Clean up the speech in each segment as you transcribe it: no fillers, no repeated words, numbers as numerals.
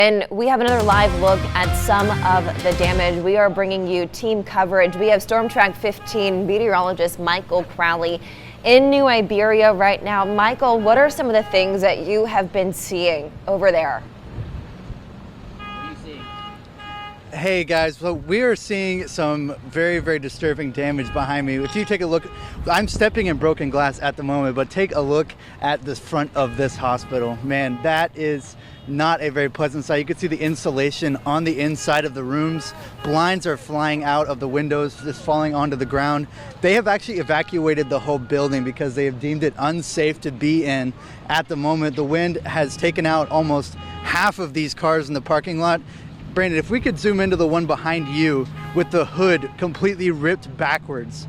And we have another live look at some of the damage. We are bringing you team coverage. We have Storm Track 15 meteorologist Michael Crowley in New Iberia right now. Michael, what are some of the things that you have been seeing over there? Hey guys, so we are seeing some very disturbing damage behind me. If you take a look, I'm stepping in broken glass at the moment, but take a look at the front of this hospital. Man, that is not a very pleasant sight. You can see the insulation on the inside of the rooms. Blinds are flying out of the windows, just falling onto the ground. They have actually evacuated the whole building because they have deemed it unsafe to be in at the moment. The wind has taken out almost half of these cars in the parking lot. Brandon, if we could zoom into the one behind you with the hood completely ripped backwards,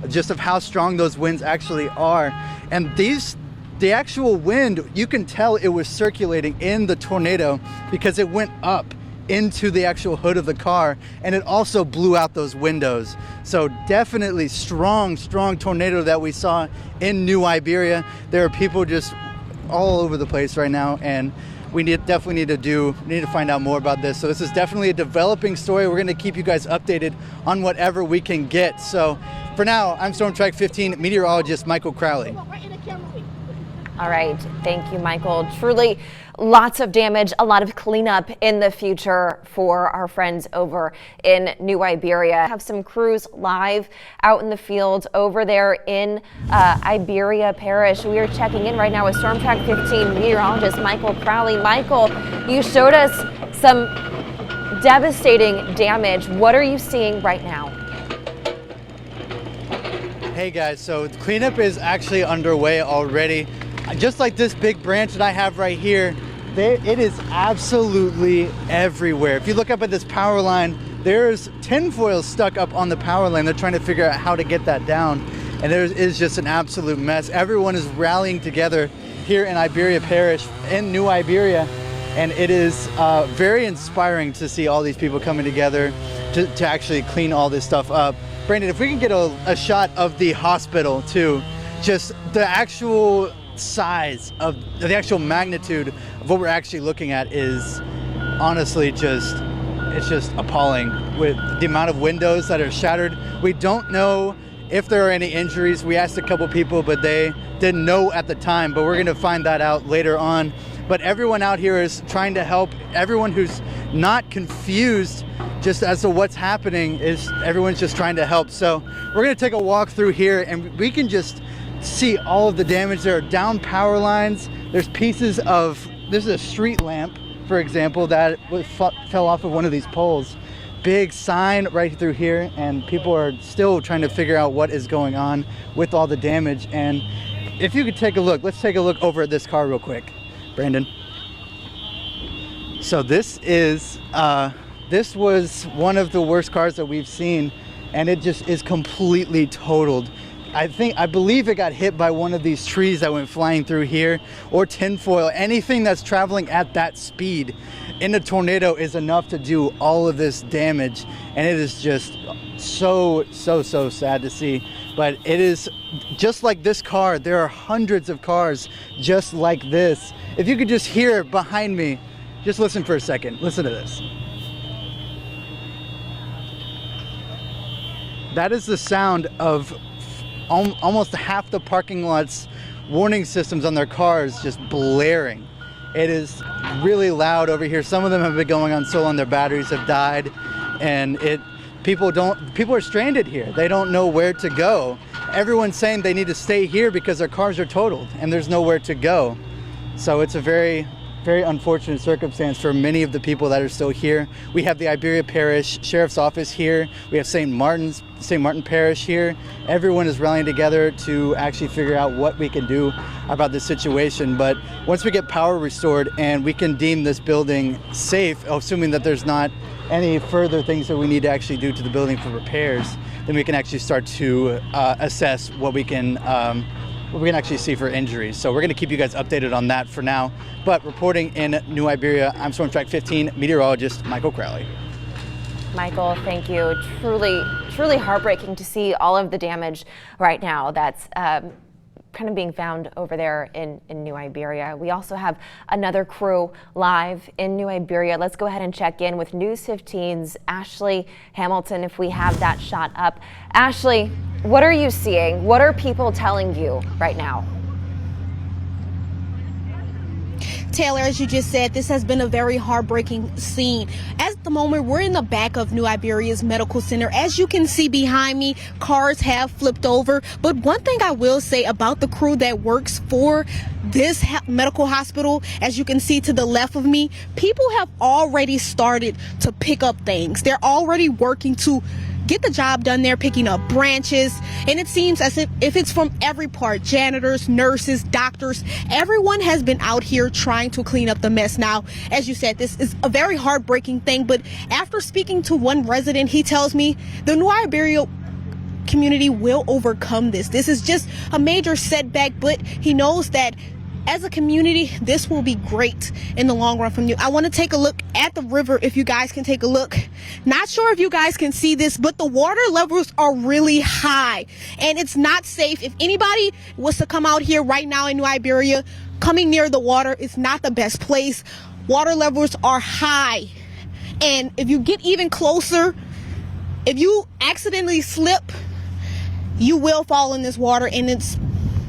just of how strong those winds actually are. And the actual wind, you can tell it was circulating in the tornado because it went up into the actual hood of the car, and it also blew out those windows. So definitely strong tornado that we saw in New Iberia. There are people just all over the place right now, and we definitely need to find out more about this. So this is definitely a developing story. We're going to keep you guys updated on whatever we can get. So for now, I'm Storm Track 15 meteorologist Michael Crowley. All right, thank you, Michael. Truly lots of damage, a lot of cleanup in the future for our friends over in New Iberia. Have some crews live out in the field over there in Iberia Parish. We are checking in right now with Storm Track 15 meteorologist Michael Crowley. Michael, you showed us some devastating damage. What are you seeing right now? Hey guys, so cleanup is actually underway already. Just like this big branch that I have right here, it is absolutely everywhere. If you look up at this power line, there's tinfoil stuck up on the power line. They're trying to figure out how to get that down, and there is just an absolute mess. Everyone is rallying together here in Iberia Parish, in New Iberia, and it is very inspiring to see all these people coming together to actually clean all this stuff up. Brandon, if we can get a shot of the hospital too, just the actual size of the actual magnitude of what we're actually looking at is honestly it's just appalling with the amount of windows that are shattered. We don't know if there are any injuries. We asked a couple people, but they didn't know at the time, but we're going to find that out later on. But everyone out here is trying to help. Everyone who's not confused just as to what's happening, everyone's just trying to help. So we're going to take a walk through here, and we can just see all of the damage. There are down power lines. There's pieces of, this is a street lamp, for example, that fell off of one of these poles. Big sign right through here, and people are still trying to figure out what is going on with all the damage. And if you could take a look, let's take a look over at this car real quick, Brandon. So this was one of the worst cars that we've seen, and it just is completely totaled. I believe it got hit by one of these trees that went flying through here, or tinfoil. Anything that's traveling at that speed in a tornado is enough to do all of this damage, and it is just so sad to see. But it is just like this car. There are hundreds of cars just like this. If you could just hear behind me, just listen for a second. Listen to this. That is the sound of almost half the parking lot's warning systems on their cars just blaring. It is really loud over here. Some of them have been going on so long their batteries have died, and people are stranded here. They don't know where to go. Everyone's saying they need to stay here because their cars are totaled and there's nowhere to go. So it's a very unfortunate circumstance for many of the people that are still here. We have the Iberia Parish Sheriff's Office here. We have St. Martin Parish here. Everyone is rallying together to actually figure out what we can do about this situation. But once we get power restored and we can deem this building safe, assuming that there's not any further things that we need to actually do to the building for repairs, then we can actually start to assess what we can actually see for injuries. So we're going to keep you guys updated on that for now. But reporting in New Iberia, I'm Storm Track 15 meteorologist Michael Crowley. Michael, thank you. Truly heartbreaking to see all of the damage right now. That's kind of being found over there in New Iberia. We also have another crew live in New Iberia. Let's go ahead and check in with News 15's Ashley Hamilton if we have that shot up. Ashley, what are you seeing? What are people telling you right now? Taylor, as you just said, this has been a very heartbreaking scene. At the moment, we're in the back of New Iberia's medical center. As you can see behind me, cars have flipped over. But one thing I will say about the crew that works for this medical hospital, as you can see to the left of me, people have already started to pick up things. They're already working to get the job done. They're picking up branches, and it seems as if it's from every part, janitors, nurses, doctors, everyone has been out here trying to clean up the mess. Now, as you said, this is a very heartbreaking thing, but after speaking to one resident, he tells me the New Iberia community will overcome this. This is just a major setback, but he knows that as a community, this will be great in the long run from you. I want to take a look at the river if you guys can take a look. Not sure if you guys can see this, but the water levels are really high and it's not safe. If anybody was to come out here right now in New Iberia, coming near the water is not the best place. Water levels are high. And if you get even closer, if you accidentally slip, you will fall in this water and it's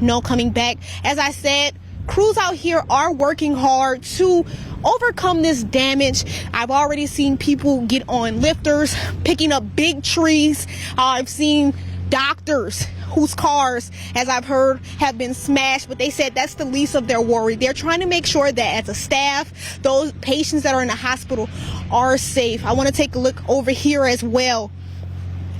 no coming back. As I said, crews out here are working hard to overcome this damage. I've already seen people get on lifters, picking up big trees. I've seen doctors whose cars, as I've heard, have been smashed, but they said that's the least of their worry. They're trying to make sure that as a staff, those patients that are in the hospital are safe. I want to take a look over here as well.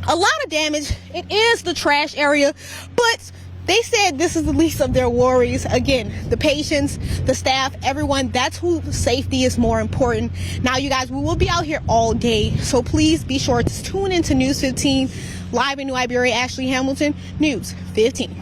A lot of damage. It is the trash area, but they said this is the least of their worries. Again, the patients, the staff, everyone, that's who safety is more important. Now, you guys, we will be out here all day, so please be sure to tune into News 15 live in New Iberia. Ashley Hamilton, News 15.